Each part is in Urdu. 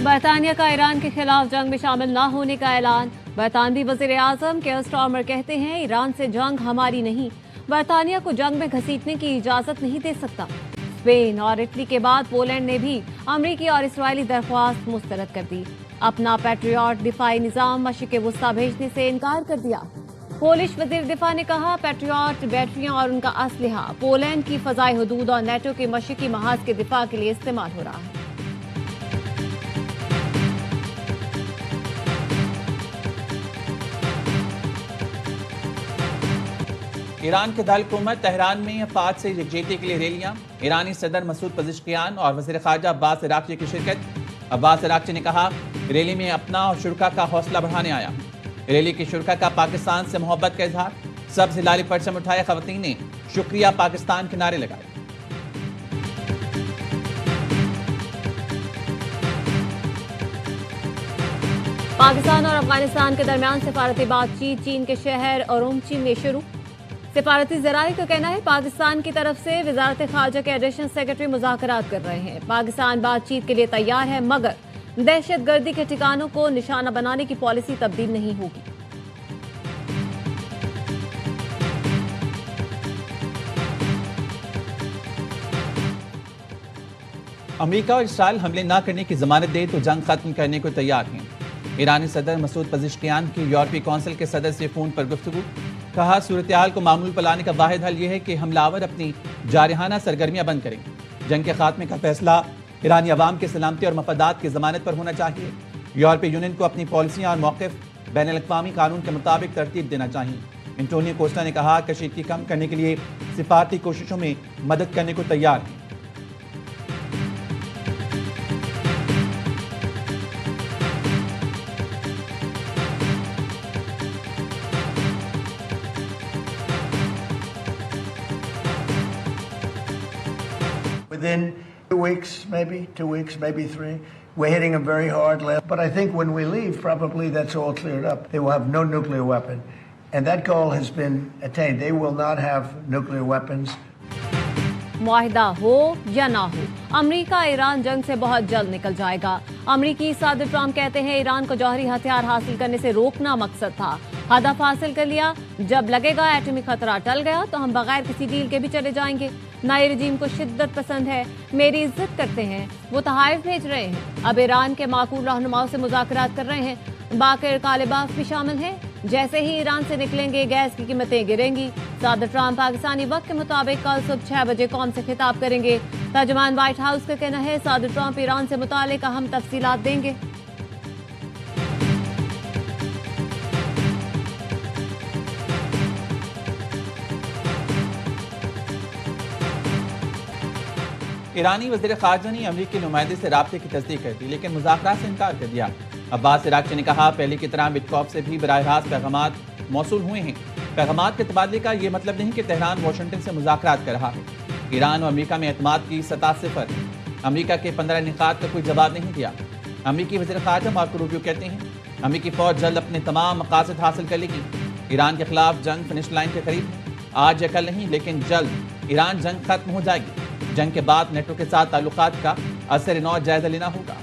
برطانیہ کا ایران کے خلاف جنگ میں شامل نہ ہونے کا اعلان۔ برطانوی وزیر اعظم کیئر سٹارمر کہتے ہیں ایران سے جنگ ہماری نہیں، برطانیہ کو جنگ میں گھسیٹنے کی اجازت نہیں دے سکتا۔ اسپین اور اٹلی کے بعد پولینڈ نے بھی امریکی اور اسرائیلی درخواست مسترد کر دی، اپنا پیٹریاٹ دفاعی نظام مشرق وسطی بھیجنے سے انکار کر دیا۔ پولش وزیر دفاع نے کہا پیٹریاٹ بیٹریاں اور ان کا اسلحہ پولینڈ کی فضائی حدود اور نیٹو کے مشرقی محاذ کے دفاع کے لیے استعمال ہو رہا ہے۔ ایران کے دارالحکومت تہران میں افواج سے یکجہتی کے لیے ریلیاں، ایرانی صدر مسعود پزشکیان اور وزیر خارجہ عباس عراقچی کی شرکت۔ عباس عراقچی نے کہا ریلی میں اپنا اور شرکاء کا حوصلہ بڑھانے آیا ہوں۔ ریلی کے شرکاء کا پاکستان سے محبت کا اظہار، سبز ہلالی پرچم اٹھائے خواتین نے شکریہ پاکستان کے نعرے لگائے۔ پاکستان اور افغانستان کے درمیان سفارتی بات چیت چین کے شہر اورومچی میں شروع۔ سفارتی ذرائع کا کہنا ہے پاکستان کی طرف سے وزارت خارجہ کے ایڈیشنل سیکرٹری مذاکرات کر رہے ہیں۔ پاکستان بات چیت کے لیے تیار ہے مگر دہشت گردی کے ٹھکانوں کو نشانہ بنانے کی پالیسی تبدیل نہیں ہوگی۔ امریکہ اور اسرائیل حملے نہ کرنے کی ضمانت دے تو جنگ ختم کرنے کو تیار ہیں۔ ایرانی صدر مسعود پزشکیان کی یورپی کونسل کے صدر سے فون پر گفتگو، کہا صورتحال کو معمول پر لانے کا واحد حل یہ ہے کہ حملہ آور اپنی جارحانہ سرگرمیاں بند کریں۔ جنگ کے خاتمے کا فیصلہ ایرانی عوام کی سلامتی اور مفادات کی ضمانت پر ہونا چاہیے۔ یورپی یونین کو اپنی پالیسیاں اور موقف بین الاقوامی قانون کے مطابق ترتیب دینا چاہیے۔ انٹونیو کوسٹا نے کہا کشیدگی کم کرنے کے لیے سفارتی کوششوں میں مدد کرنے کو تیار ہیں۔ Within 2 weeks, maybe 3. We're hitting them very hard. But I think when we leave, probably that's all cleared up. They will have no nuclear weapon. And that goal has been attained. They will not have nuclear weapons. معاہدہ ہو یا نہ ہو، امریکہ ایران جنگ سے بہت جلد نکل جائے گا۔ امریکی صدر ٹرمپ کہتے ہیں ایران کو جوہری ہتھیار حاصل کرنے سے روکنا مقصد تھا، ہدف حاصل کر لیا، جب لگے گا ایٹمی خطرہ ٹل گیا تو ہم بغیر کسی ڈیل کے بھی چلے جائیں گے۔ نئے رجیم کو شدت پسند ہے، میری عزت کرتے ہیں، وہ تحائف بھیج رہے ہیں، اب ایران کے معقول رہنماؤں سے مذاکرات کر رہے ہیں، باقر کالباف بھی شامل ہیں۔ جیسے ہی ایران سے نکلیں گے گیس کی قیمتیں گریں گی۔ صدر ٹرمپ پاکستانی وقت کے مطابق کل صبح 6 بجے قوم سے خطاب کریں گے۔ ترجمان وائٹ ہاؤس کا کہنا ہے صدر ٹرمپ ایران سے متعلق اہم تفصیلات دیں گے۔ ایرانی وزیر خارجہ نے امریکی نمائندے سے رابطے کی تصدیق کر دی لیکن مذاکرات سے انکار کر دیا۔ عباس عراقچی نے کہا پہلے کی طرح وٹکاف سے بھی براہ راست پیغامات موصول ہوئے ہیں۔ پیغامات کے تبادلے کا یہ مطلب نہیں کہ تہران واشنگٹن سے مذاکرات کر رہا ہے۔ ایران اور امریکہ میں اعتماد کی سطح صفر ہے۔ امریکہ کے 15 نکات کا کوئی جواب نہیں دیا۔ امریکی وزیر خارجہ مارکو روبیو کہتے ہیں امریکی فوج جلد اپنے تمام مقاصد حاصل کر لے گی۔ ایران کے خلاف جنگ فنش لائن کے قریب ہے، آج یا کل نہیں لیکن جلد ایران جنگ ختم ہو جائے گی۔ جنگ کے بعد نیٹو کے ساتھ تعلقات کا اثر نو جائزہ لینا ہوگا۔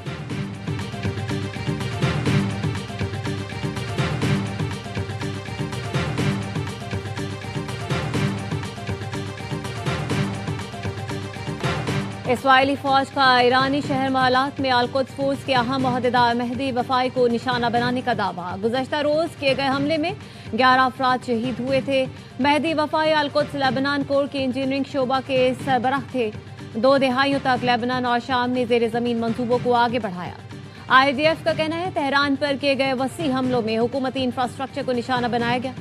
اسرائیلی فوج کا ایرانی شہر محلات میں القدس فورس کے اہم عہدیدار مہدی وفائی کو نشانہ بنانے کا دعویٰ۔ گزشتہ روز کیے گئے حملے میں 11 افراد شہید ہوئے تھے۔ مہدی وفائی القدس لیبنان کور کے انجینئرنگ شعبہ کے سربراہ تھے۔ 2 دہائیوں تک لیبنان اور شام نے زیر زمین منصوبوں کو آگے بڑھایا۔ IDF کا کہنا ہے تہران پر کیے گئے وسیع حملوں میں حکومتی انفراسٹرکچر کو نشانہ بنایا گیا۔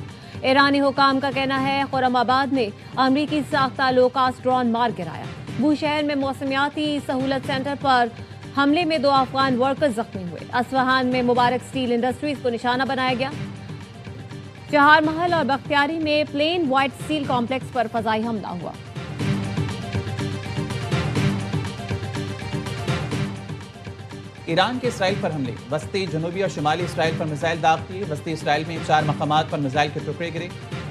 ایرانی حکام کا کہنا ہے خرم آباد میں امریکی ساختہ لوکاسٹ ڈرون مار گرایا۔ بو شہر میں موسمیاتی سہولت سینٹر پر حملے میں 2 افغان ورکر زخمی ہوئے۔ اصفہان میں مبارک اسٹیل انڈسٹریز کو نشانہ بنایا گیا۔ چہار محل اور بختیاری میں پلین وائٹ اسٹیل کمپلیکس پر فضائی حملہ ہوا۔ ایران کے اسرائیل پر حملے، وسطی جنوبی اور شمالی اسرائیل پر میزائل داغ دیے۔ وسطی اسرائیل میں 4 مقامات پر میزائل کے ٹکڑے گرے۔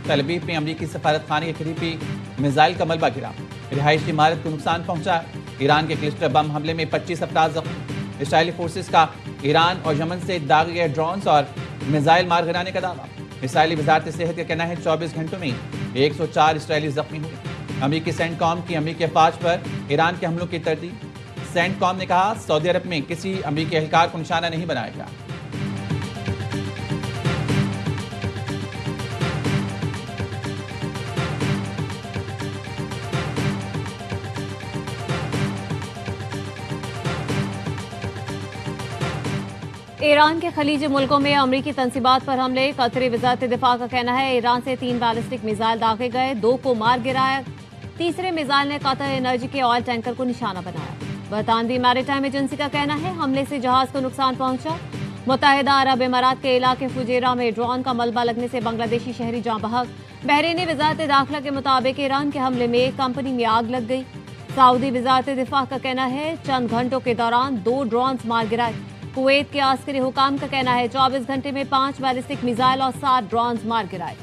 تل ابیب میں امریکی سفارت خانے کے قریب بھی میزائل کا ملبہ گرا۔ رہائشی عمارت کو نقصان پہنچا۔ ایران کے کلسٹر بم حملے میں 25 افراد زخمی۔ اسرائیلی فورسز کا ایران اور یمن سے داغے گئے ڈرونز اور میزائل مار گرانے کا دعویٰ۔ اسرائیلی وزارت صحت کا کہنا ہے 24 گھنٹوں میں 104 اسرائیلی زخمی ہوئے۔ امریکی سینٹ کام کی امریکی افواج پر ایران کے حملوں کی تردید۔ سینٹ کام نے کہا سعودی عرب میں کسی امریکی اہلکار کو نشانہ نہیں بنایا گیا۔ ایران کے خلیجی ملکوں میں امریکی تنصیبات پر حملے۔ قطری وزارت دفاع کا کہنا ہے ایران سے 3 بیلسٹک میزائل داغے گئے، 2 کو مار گرایا، تیسرے میزائل نے قطر انرجی کے آئل ٹینکر کو نشانہ بنایا۔ برطانوی میری ٹائم ایجنسی کا کہنا ہے حملے سے جہاز کو نقصان پہنچا۔ متحدہ عرب امارات کے علاقے فجیرہ میں ڈرون کا ملبہ لگنے سے بنگلہ دیشی شہری جاں بحق۔ بحرینی وزارت داخلہ کے مطابق ایران کے حملے میں ایک کمپنی میں آگ لگ گئی۔ سعودی وزارت دفاع کا کہنا ہے چند گھنٹوں کے دوران 2 ڈرونز مار گرائے۔ کویت کے عسکری حکام کا کہنا ہے 24 گھنٹے میں 5 بیلسٹک میزائل اور 7 ڈرونز مار گرائے۔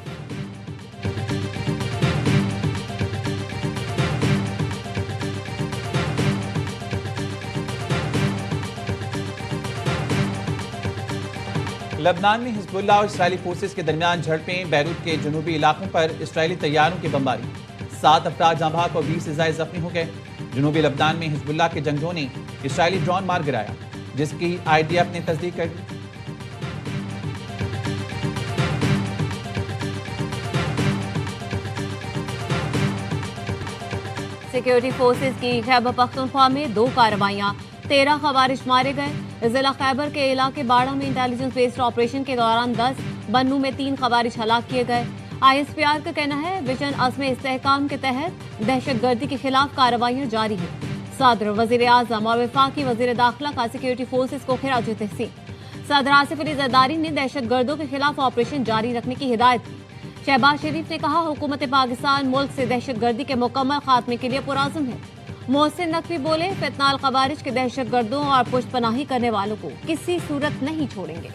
لبنان میں حزب اللہ اور اسرائیلی فورسز کے درمیان جھڑپیں، بیروت کے جنوبی علاقوں پر اسرائیلی طیاروں کی بمباری، 7 افراد جاں بحق اور 20 سے زائد زخمی ہو گئے۔ جنوبی لبنان میں حزب اللہ کے جنگجوؤں نے اسرائیلی ڈرون مار گرایا، جس کی IDF نے تصدیق کر دی۔ سیکیورٹی فورسز کی خیبر پختونخوا میں 2 کارروائیاں، 13 خوارج مارے گئے۔ ضلع خیبر کے علاقے باڑہ میں انٹیلیجنس بیسڈ آپریشن کے دوران 10، بنو میں 3 خوارج ہلاک کیے گئے۔ ISPR کا کہنا ہے ویژن عزم استحکام کے تحت دہشت گردی کے خلاف کارروائیاں جاری ہیں۔ صدر، وزیر اعظم اور وفاقی وزیر داخلہ کا سیکیورٹی فورسز کو خراج تحسین۔ صدر آصف علی زرداری نے دہشت گردوں کے خلاف آپریشن جاری رکھنے کی ہدایت کی۔ شہباز شریف نے کہا حکومت پاکستان ملک سے دہشت گردی کے مکمل خاتمے کے لیے پرعزم ہے۔ محسن نقوی بولے فتنہ الخوارج کے دہشت گردوں اور پشت پناہی کرنے والوں کو کسی صورت نہیں چھوڑیں گے۔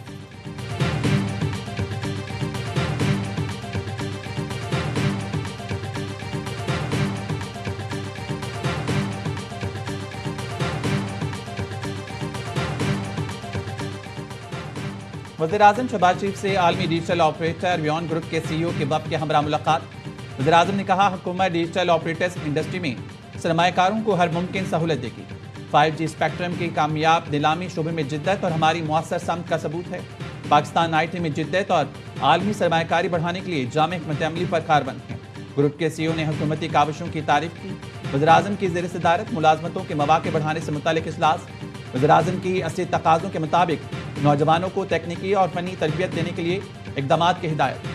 وزیر اعظم شہباز شریف سے عالمی ڈیجیٹل آپریٹر ویون گروپ کے CEO کے وفد کے ہمراہ ملاقات۔ وزیر اعظم نے کہا حکومت ڈیجیٹل آپریٹرز انڈسٹری میں سرمایہ کاروں کو ہر ممکن سہولت دے گی۔ 5G اسپیکٹرم کی کامیاب نیلامی شعبے میں جدت اور ہماری مؤثر سمت کا ثبوت ہے۔ پاکستان IT میں جدت اور عالمی سرمایہ کاری بڑھانے کے لیے جامع حکمت عملی پر کاربند ہے۔ گروپ کے CEO نے حکومتی کاوشوں کی تعریف کی۔ وزیر اعظم کی زیر صدارت ملازمتوں کے مواقع بڑھانے سے متعلق اجلاس۔ وزیر اعظم کی اصلی تقاضوں کے مطابق نوجوانوں کو تکنیکی اور فنی تربیت دینے کے لیے اقدامات کی ہدایت۔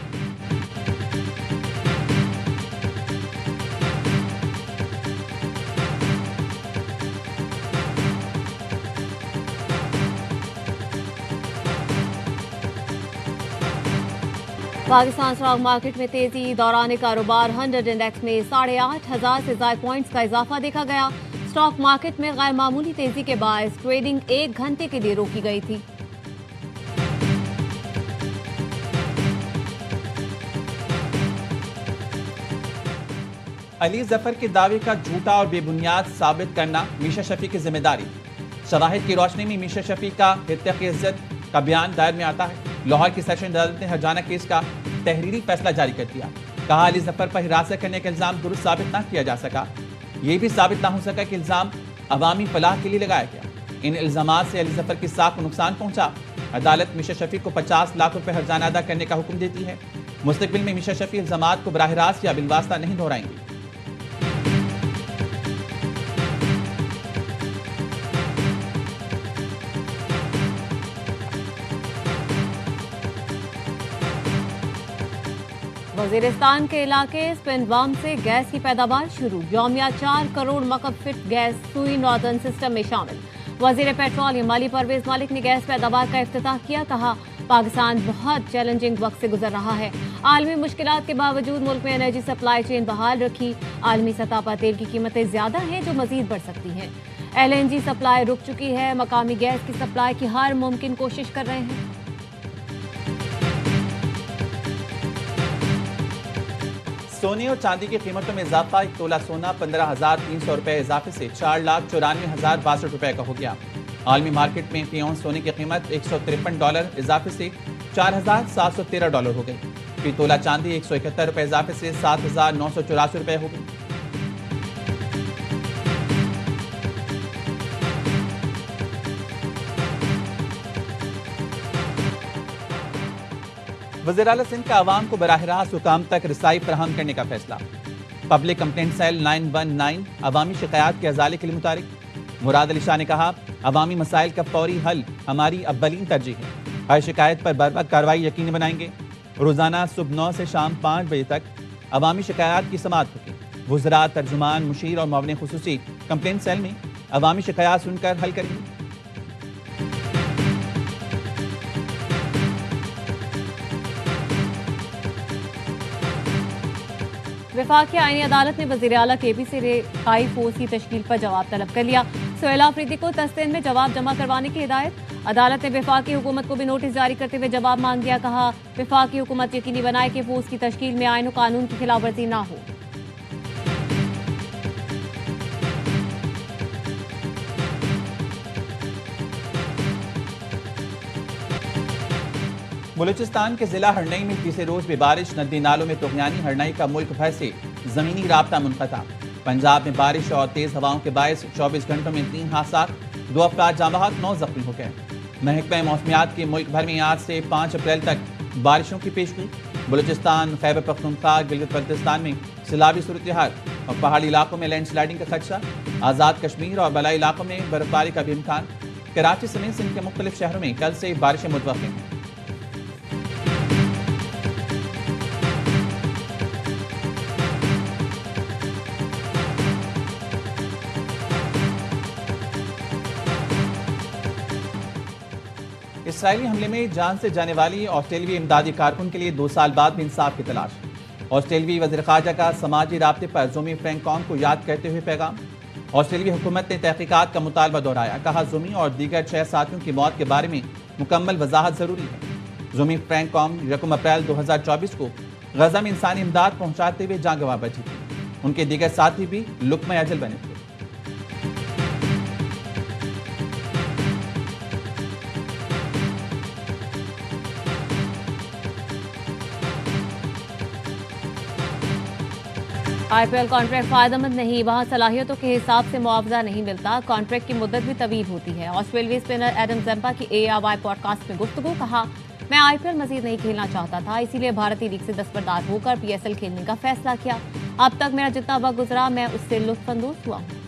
پاکستان اسٹاک مارکیٹ میں تیزی دوران کاروبار 100 انڈیکس میں 8,500 سے زائد پوائنٹس کا اضافہ دیکھا گیا۔ اسٹاک مارکیٹ میں غیر معمولی تیزی کے باعث ٹریڈنگ 1 گھنٹے کے لیے روکی گئی تھی۔ علی ظفر کے دعوے کا جھوٹا اور بے بنیاد ثابت کرنا میشا شفیع کی ذمہ داری۔ شواہد کی روشنی میں میشا شفیع کا ارتقاء عزت کا بیان دائر میں آتا ہے۔ لاہور کی سیشن عدالت نے ہرجانہ کیس کا تحریری فیصلہ جاری کر دیا۔ کہا علی ظفر پر حراست کرنے کا الزام درست ثابت نہ کیا جا سکا، یہ بھی ثابت نہ ہو سکا کہ الزام عوامی فلاح کے لیے لگایا گیا۔ ان الزامات سے علی ظفر کی ساکھ کو نقصان پہنچا۔ عدالت میشا شفیع کو 50 لاکھ روپے ہرجانہ ادا کرنے کا حکم دیتی ہے۔ مستقبل میں میشا شفیع الزامات کو براہ راست یا بالواسطہ نہیں دہرائیں گی۔ وزیرستان کے علاقے سپن بام سے گیس کی پیداوار شروع۔ یومیہ 4 کروڑ مکعب فٹ گیس سوئی ناردرن سسٹم میں شامل۔ وزیر پیٹرولیم علی پرویز ملک نے گیس پیداوار کا افتتاح کیا۔ کہا پاکستان بہت چیلنجنگ وقت سے گزر رہا ہے۔ عالمی مشکلات کے باوجود ملک میں انرجی سپلائی چین بحال رکھی۔ عالمی سطح پر تیل کی قیمتیں زیادہ ہیں جو مزید بڑھ سکتی ہیں۔ LNG سپلائی رک چکی ہے۔ مقامی گیس کی سپلائی کی ہر ممکن کوشش کر رہے ہیں۔ سونے اور چاندی کی قیمتوں میں اضافہ۔ 1 تولہ سونا 15,300 روپے اضافے سے 4,94,062 روپے کا ہو گیا۔ عالمی مارکیٹ میں فی اونس سونے کی قیمت $153 اضافے سے $4,713 ہو گئی۔ فی تولہ چاندی $171 اضافے سے $7,984 ہو گئی۔ وزیراعلیٰ سندھ کا عوام کو براہ راست حکام تک رسائی فراہم کرنے کا فیصلہ۔ پبلک کمپلینٹ سیل 919 عوامی شکایات کے ازالے کے لیے متحرک۔ مراد علی شاہ نے کہا، عوامی مسائل کا فوری حل ہماری اولین ترجیح ہے۔ ہر شکایت پر بروقت کارروائی یقینی بنائیں گے۔ روزانہ صبح 9 سے شام 5 بجے تک عوامی شکایات کی سماعت ہوگی۔ وزراء، ترجمان، مشیر اور معاون خصوصی کمپلینٹ سیل میں عوامی شکایات سن کر حل کریں گے۔ وفاقی آئینی عدالت نے وزیر اعلیٰ کے پی سے رہائی فورس کی تشکیل پر جواب طلب کر لیا۔ سہیل آفریدی کو 10 دن میں جواب جمع کروانے کی ہدایت۔ عدالت نے وفاقی حکومت کو بھی نوٹس جاری کرتے ہوئے جواب مانگ دیا۔ کہا، وفاقی حکومت یقینی بنائے کہ فورس کی تشکیل میں آئین و قانون کی خلاف ورزی نہ ہو۔ بلوچستان کے ضلع ہرنئی میں تیسرے روز بھی بارش، ندی نالوں میں طغیانی، ہرنئی کا ملک بھر سے زمینی رابطہ منقطع۔ پنجاب میں بارش اور تیز ہواؤں کے باعث 24 گھنٹوں میں 3 حادثات، 2 افراد جاں بحق، 9 زخمی ہو گئے۔ محکمہ موسمیات کی ملک بھر میں آج سے 5 اپریل تک بارشوں کی پیشگوئی۔ بلوچستان، خیبر پختونخوا، گلگت بلتستان میں سیلابی صورتحال اور پہاڑی علاقوں میں لینڈ سلائیڈنگ کا خدشہ۔ آزاد کشمیر اور بالائی علاقوں میں برفباری کا بھی امکان۔ کراچی سمیت سندھ کے مختلف شہروں میں کل سے بارشیں متوقع ہیں۔ اسرائیلی حملے میں جان سے جانے والی آسٹریلوی امدادی کارکن کے لیے 2 سال بعد بھی انصاف کی تلاش۔ آسٹریلوی وزیر خارجہ کا سماجی رابطے پر زومی فرینکوم کو یاد کرتے ہوئے پیغام۔ آسٹریلوی حکومت نے تحقیقات کا مطالبہ دہرایا۔ کہا، زومی اور دیگر 6 ساتھیوں کی موت کے بارے میں مکمل وضاحت ضروری ہے۔ زومی فرینکوم 1 اپریل 2024 کو غزہ میں انسانی امداد پہنچاتے ہوئے جاں گنوا بیٹھی تھی۔ ان کے دیگر ساتھی بھی لقمہ اجل بنے تھے۔ آئی پی ایل کانٹریکٹ فائدہ مند نہیں، وہاں صلاحیتوں کے حساب سے معاوضہ نہیں ملتا، کانٹریکٹ کی مدت بھی طویل ہوتی ہے۔ آسٹریلوی اسپنر ایڈم زمپا کی ARY پوڈ کاسٹ میں گفتگو۔ کہا، میں آئی پی ایل مزید نہیں کھیلنا چاہتا تھا، اسی لیے بھارتی لیگ سے دستبردار ہو کر PSL کھیلنے کا فیصلہ کیا۔ اب تک میرا جتنا وقت گزرا میں اس سے لطف اندوز ہوا ہوں۔